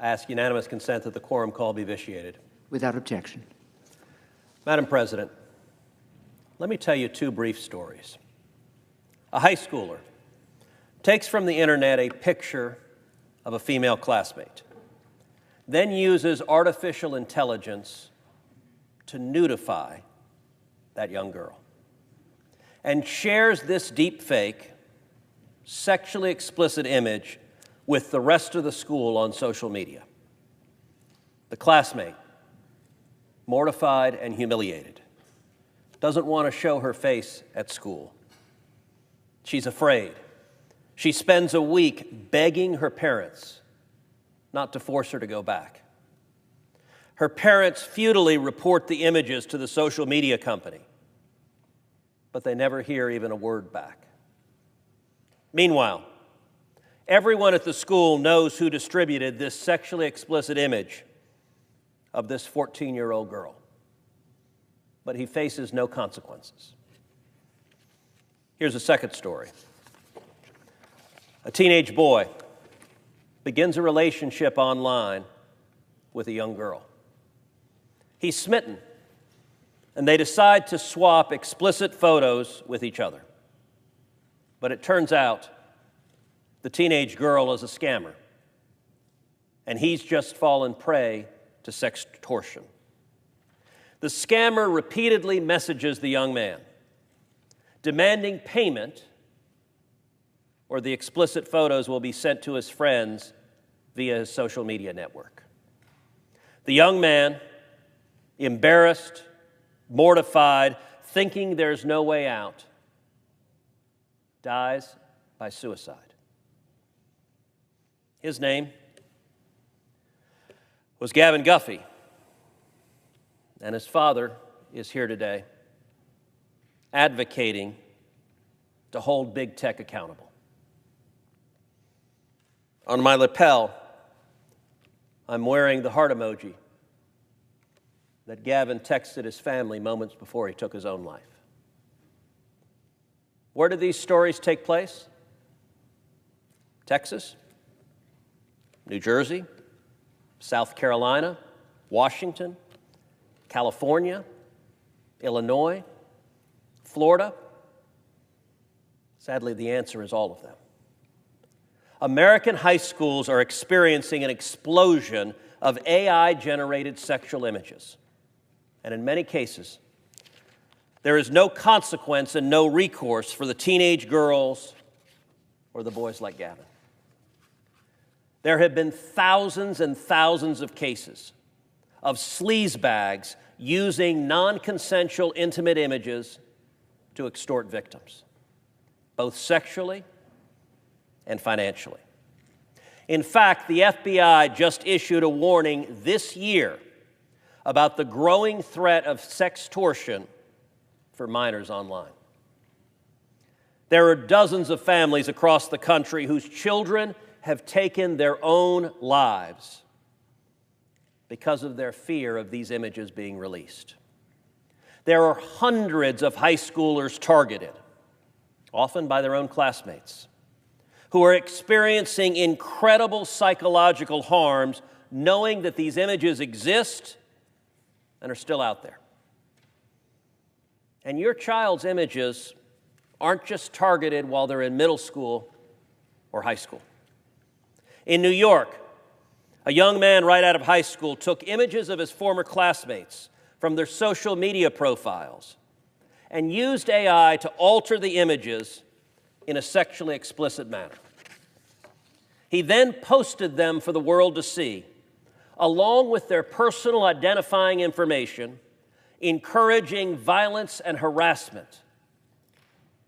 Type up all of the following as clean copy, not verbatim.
I ask unanimous consent that the quorum call be vitiated. Without objection. Madam President, let me tell you two brief stories. A high schooler takes from the internet a picture of a female classmate, then uses artificial intelligence to nudify that young girl, and shares this deep fake, sexually explicit image with the rest of the school on social media. The classmate, mortified and humiliated, doesn't want to show her face at school. She's afraid. She spends a week begging her parents not to force her to go back. Her parents futilely report the images to the social media company, but they never hear even a word back. Meanwhile, everyone at the school knows who distributed this sexually explicit image of this 14-year-old girl, but he faces no consequences. Here's a second story. A teenage boy begins a relationship online with a young girl. He's smitten, and they decide to swap explicit photos with each other. But it turns out the teenage girl is a scammer, and he's just fallen prey to sextortion. The scammer repeatedly messages the young man, demanding payment, or the explicit photos will be sent to his friends via his social media network. The young man, embarrassed, mortified, thinking there's no way out, dies by suicide. His name was Gavin Guffey, and his father is here today advocating to hold big tech accountable. On my lapel, I'm wearing the heart emoji that Gavin texted his family moments before he took his own life. Where did these stories take place? Texas, New Jersey, South Carolina, Washington, California, Illinois, Florida? Sadly, the answer is all of them. American high schools are experiencing an explosion of AI-generated sexual images. And in many cases, there is no consequence and no recourse for the teenage girls or the boys like Gavin. There have been thousands and thousands of cases of sleazebags using non-consensual intimate images to extort victims, both sexually and financially. In fact, the FBI just issued a warning this year about the growing threat of sextortion for minors online. There are dozens of families across the country whose children have taken their own lives because of their fear of these images being released. There are hundreds of high schoolers targeted, often by their own classmates, who are experiencing incredible psychological harms knowing that these images exist and are still out there. And your child's images aren't just targeted while they're in middle school or high school. In New York, a young man right out of high school took images of his former classmates from their social media profiles and used AI to alter the images in a sexually explicit manner. He then posted them for the world to see, along with their personal identifying information, encouraging violence and harassment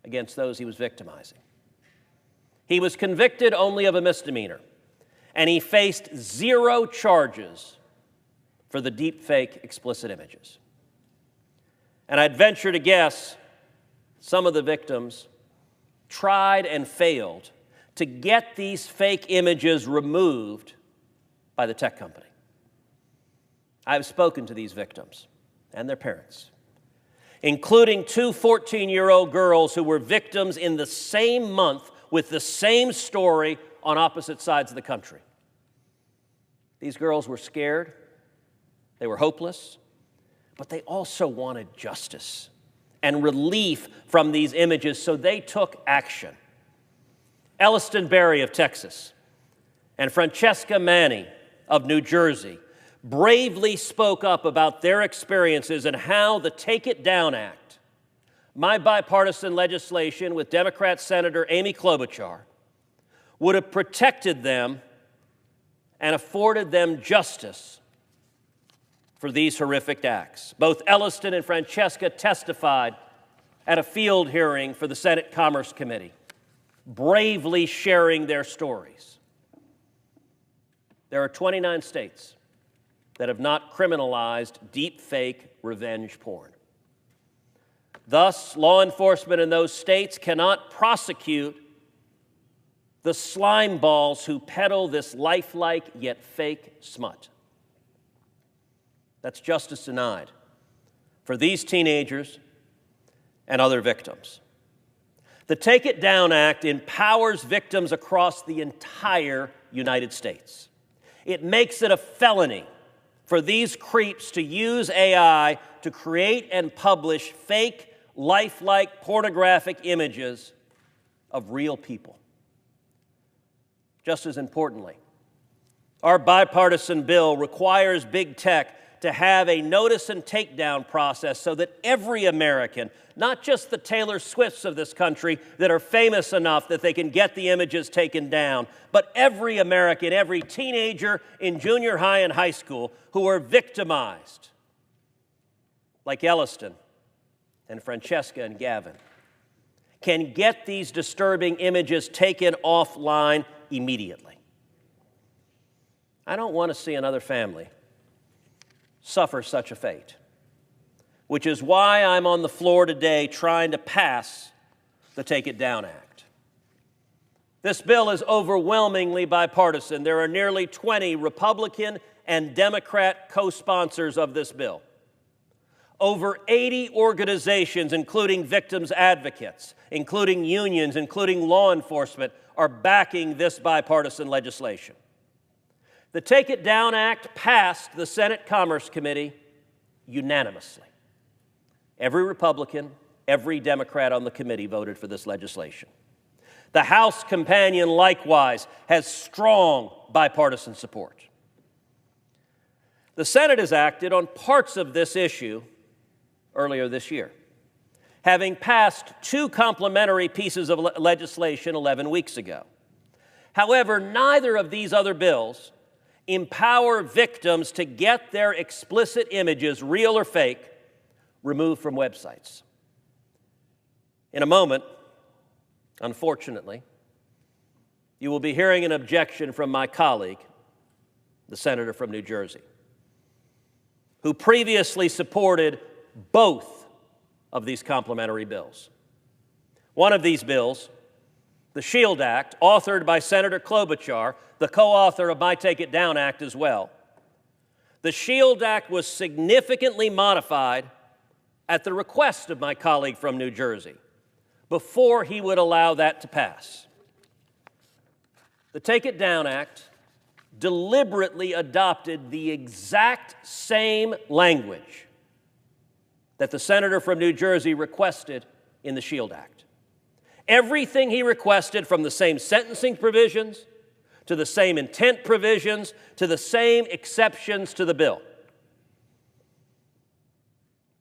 against those he was victimizing. He was convicted only of a misdemeanor, and he faced 0 charges for the deepfake explicit images. And I'd venture to guess some of the victims tried and failed to get these fake images removed by the tech company. I've spoken to these victims and their parents, including 2 14-year-old girls who were victims in the same month with the same story on opposite sides of the country. These girls were scared, they were hopeless, but they also wanted justice and relief from these images, so they took action. Elliston Berry of Texas and Francesca Manny of New Jersey bravely spoke up about their experiences and how the Take It Down Act, my bipartisan legislation with Democrat Senator Amy Klobuchar, would have protected them and afforded them justice for these horrific acts. Both Elliston and Francesca testified at a field hearing for the Senate Commerce Committee, bravely sharing their stories. There are 29 states that have not criminalized deepfake revenge porn. Thus, law enforcement in those states cannot prosecute the slime balls who peddle this lifelike yet fake smut. That's justice denied for these teenagers and other victims. The Take It Down Act empowers victims across the entire United States. It makes it a felony for these creeps to use AI to create and publish fake, lifelike pornographic images of real people. Just as importantly, our bipartisan bill requires big tech to have a notice and takedown process so that every American, not just the Taylor Swifts of this country that are famous enough that they can get the images taken down, but every American, every teenager in junior high and high school who are victimized, like Elliston and Francesca and Gavin, can get these disturbing images taken offline immediately. I don't want to see another family suffer such a fate, which is why I'm on the floor today trying to pass the Take It Down Act. This bill is overwhelmingly bipartisan. There are nearly 20 Republican and Democrat co-sponsors of this bill. Over 80 organizations, including victims advocates, including unions, including law enforcement, are backing this bipartisan legislation. The Take It Down Act passed the Senate Commerce Committee unanimously. Every Republican, every Democrat on the committee voted for this legislation. The House companion likewise has strong bipartisan support. The Senate has acted on parts of this issue earlier this year, having passed two complementary pieces of legislation 11 weeks ago. However, neither of these other bills empower victims to get their explicit images, real or fake, removed from websites. In a moment, unfortunately, you will be hearing an objection from my colleague, the senator from New Jersey, who previously supported both of these complementary bills. One of these bills, the SHIELD Act, authored by Senator Klobuchar, the co-author of my Take It Down Act as well. The SHIELD Act was significantly modified at the request of my colleague from New Jersey before he would allow that to pass. The Take It Down Act deliberately adopted the exact same language that the senator from New Jersey requested in the SHIELD Act. Everything he requested, from the same sentencing provisions to the same intent provisions to the same exceptions to the bill.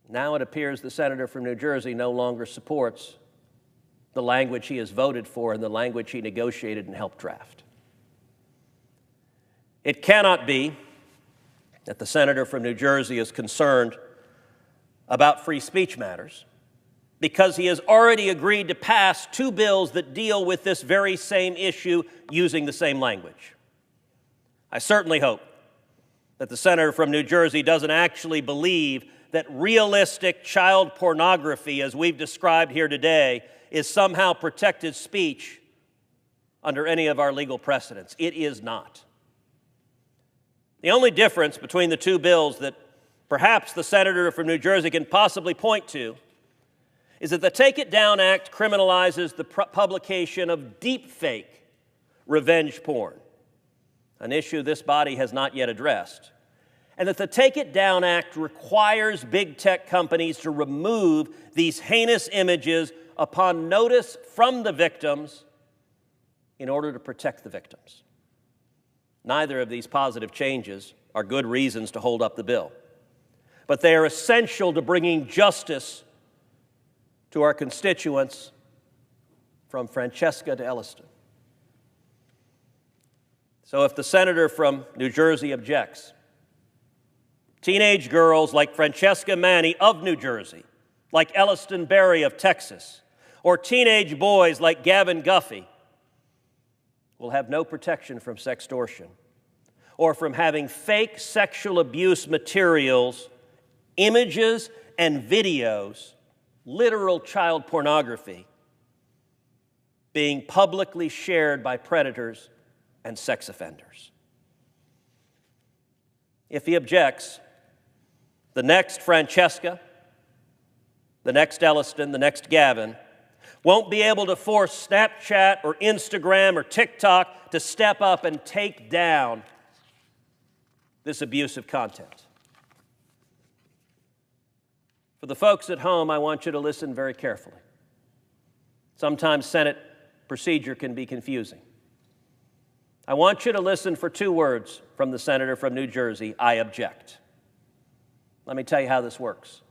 Now it appears the senator from New Jersey no longer supports the language he has voted for and the language he negotiated and helped draft. It cannot be that the senator from New Jersey is concerned about free speech matters because he has already agreed to pass two bills that deal with this very same issue using the same language. I certainly hope that the senator from New Jersey doesn't actually believe that realistic child pornography, as we've described here today, is somehow protected speech under any of our legal precedents. It is not. The only difference between the two bills that perhaps the senator from New Jersey can possibly point to is that the Take It Down Act criminalizes the publication of deepfake revenge porn. an issue this body has not yet addressed, and that the Take It Down Act requires big tech companies to remove these heinous images upon notice from the victims in order to protect the victims. Neither of these positive changes are good reasons to hold up the bill, but they are essential to bringing justice to our constituents from Francesca to Elliston. So if the senator from New Jersey objects, teenage girls like Francesca Manny of New Jersey, like Elliston Berry of Texas, or teenage boys like Gavin Guffey will have no protection from sextortion or from having fake sexual abuse materials, images, and videos, literal child pornography, being publicly shared by predators and sex offenders. If he objects, the next Francesca, the next Elliston, the next Gavin won't be able to force Snapchat or Instagram or TikTok to step up and take down this abusive content. For the folks at home, I want you to listen very carefully. Sometimes Senate procedure can be confusing. I want you to listen for 2 words from the senator from New Jersey: I object. Let me tell you how this works.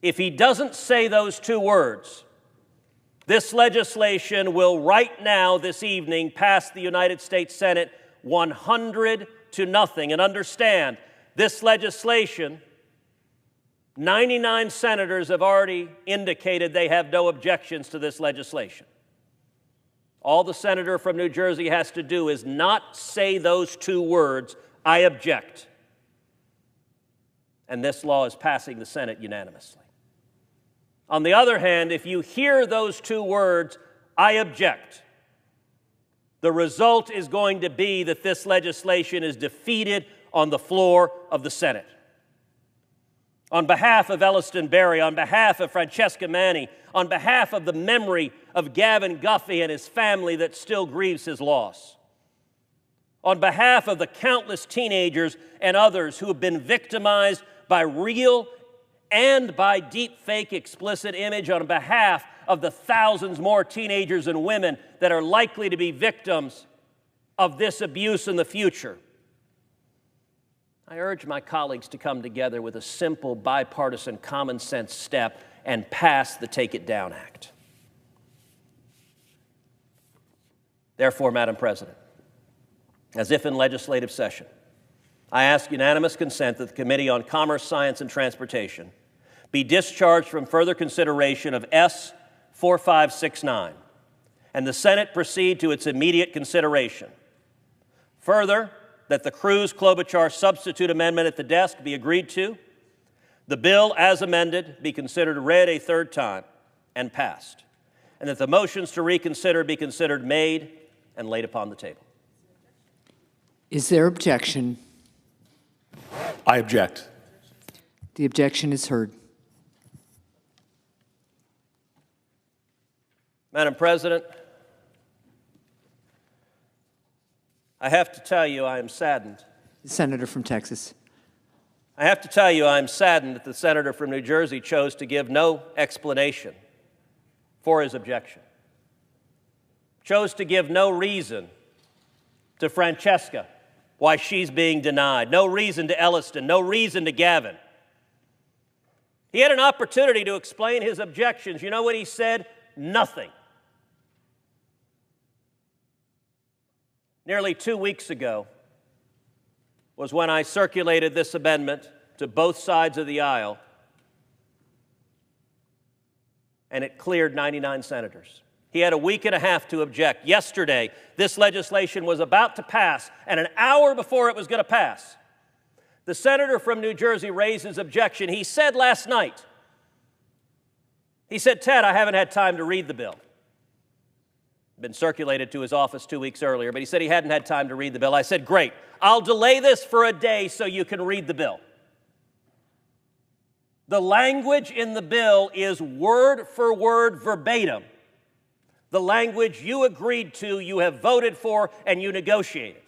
If he doesn't say those 2 words, this legislation will right now, this evening, pass the United States Senate 100-0. And understand, this legislation, 99 senators have already indicated they have no objections to this legislation. All the senator from New Jersey has to do is not say those 2 words, I object. And this law is passing the Senate unanimously. On the other hand, if you hear those 2 words, I object, the result is going to be that this legislation is defeated on the floor of the Senate. On behalf of Elliston Berry, on behalf of Francesca Manny, on behalf of the memory of Gavin Guffey and his family that still grieves his loss, on behalf of the countless teenagers and others who have been victimized by real and by deep fake explicit image, on behalf of the thousands more teenagers and women that are likely to be victims of this abuse in the future, I urge my colleagues to come together with a simple, bipartisan, common sense step and pass the Take It Down Act. Therefore, Madam President, as if in legislative session, I ask unanimous consent that the Committee on Commerce, Science, and Transportation be discharged from further consideration of S. 4569, and the Senate proceed to its immediate consideration. Further, that the Cruz-Klobuchar substitute amendment at the desk be agreed to, the bill as amended be considered read a 3rd time and passed, and that the motions to reconsider be considered made and laid upon the table. Is there objection? I object. The objection is heard. Madam President, I have to tell you I am saddened. The senator from Texas. I have to tell you I am saddened that the senator from New Jersey chose to give no explanation for his objection, chose to give no reason to Francesca why she's being denied, no reason to Elliston, no reason to Gavin. He had an opportunity to explain his objections. You know what he said? Nothing. Nearly 2 weeks ago was when I circulated this amendment to both sides of the aisle, and it cleared 99 senators. He had a week and a half to object. Yesterday, this legislation was about to pass, and an hour before it was going to pass, the senator from New Jersey raised his objection. He said last night, he said, Ted, I haven't had time to read the bill. Been circulated to his office 2 weeks earlier, but he said he hadn't had time to read the bill. I said, great, I'll delay this for a day so you can read the bill. The language in the bill is word for word verbatim the language you agreed to, you have voted for, and you negotiated.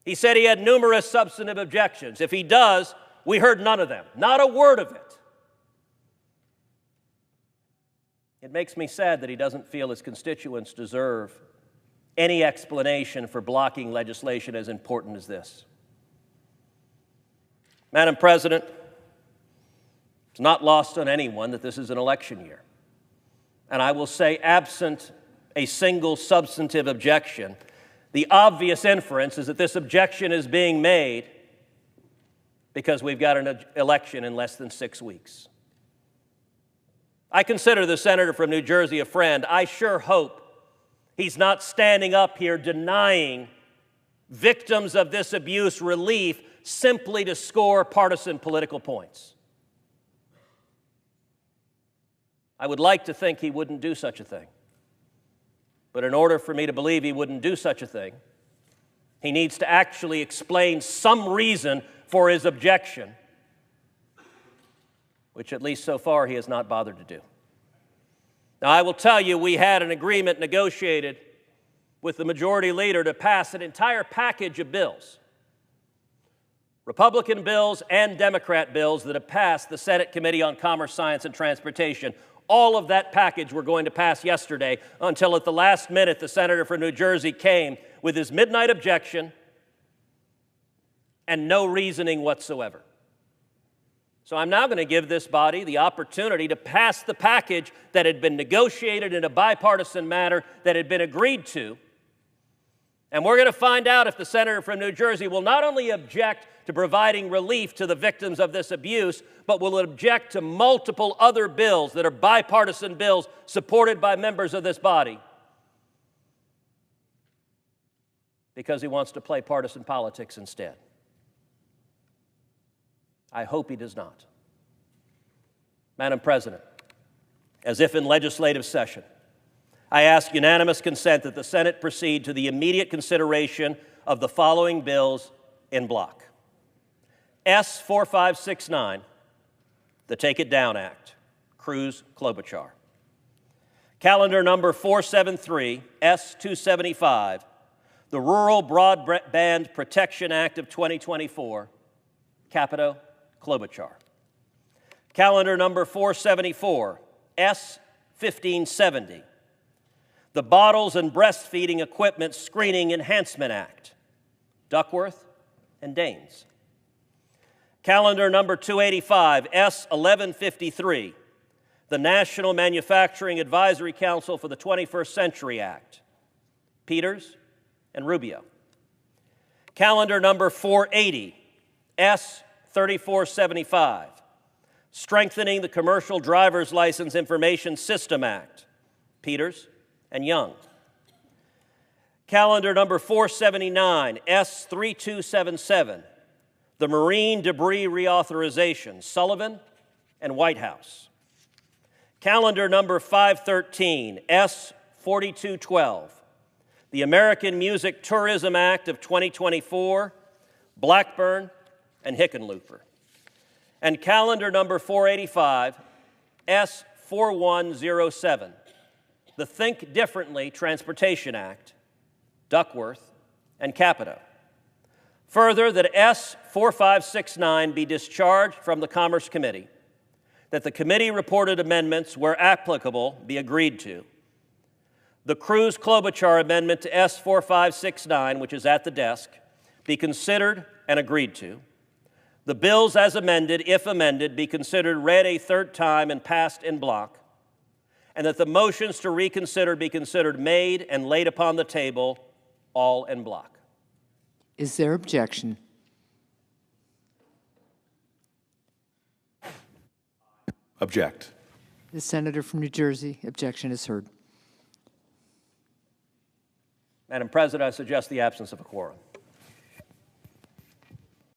He said he had numerous substantive objections. If he does, we heard none of them, not a word of it. It makes me sad that he doesn't feel his constituents deserve any explanation for blocking legislation as important as this. Madam President, it's not lost on anyone that this is an election year. And I will say, absent a single substantive objection, the obvious inference is that this objection is being made because we've got an election in less than 6 weeks. I consider the senator from New Jersey a friend. I sure hope he's not standing up here denying victims of this abuse relief simply to score partisan political points. I would like to think he wouldn't do such a thing. But in order for me to believe he wouldn't do such a thing, he needs to actually explain some reason for his objection, which at least so far he has not bothered to do. Now, I will tell you, we had an agreement negotiated with the majority leader to pass an entire package of bills, Republican bills and Democrat bills that have passed the Senate Committee on Commerce, Science, and Transportation. All of that package we're going to pass yesterday until at the last minute the senator from New Jersey came with his midnight objection and no reasoning whatsoever. So I'm now going to give this body the opportunity to pass the package that had been negotiated in a bipartisan manner that had been agreed to. And we're going to find out if the senator from New Jersey will not only object to providing relief to the victims of this abuse, but will object to multiple other bills that are bipartisan bills supported by members of this body because he wants to play partisan politics instead. I hope he does not. Madam President, as if in legislative session, I ask unanimous consent that the Senate proceed to the immediate consideration of the following bills in block. S. 4569, the Take It Down Act, Cruz-Klobuchar. Calendar number 473, S. 275, the Rural Broadband Protection Act of 2024, Capito Klobuchar. Calendar number 474, S. 1570, the Bottles and Breastfeeding Equipment Screening Enhancement Act, Duckworth and Daines. Calendar number 285, S. 1153, the National Manufacturing Advisory Council for the 21st Century Act, Peters and Rubio. Calendar number 480, S. 3475, Strengthening the Commercial Driver's License Information System Act, Peters and Young. Calendar number 479, S. 3277, the Marine Debris Reauthorization, Sullivan and Whitehouse. Calendar number 513, S. 4212, the American Music Tourism Act of 2024, Blackburn and Hickenlooper. And calendar number 485, S. 4107, the Think Differently Transportation Act, Duckworth and Capito. Further, that S. 4569 be discharged from the Commerce Committee, that the committee-reported amendments, where applicable, be agreed to. The Cruz-Klobuchar amendment to S. 4569, which is at the desk, be considered and agreed to. The bills as amended, if amended, be considered read a third time and passed in block, and that the motions to reconsider be considered made and laid upon the table, all in block. Is there objection? Object. The senator from New Jersey, objection is heard. Madam President, I suggest the absence of a quorum.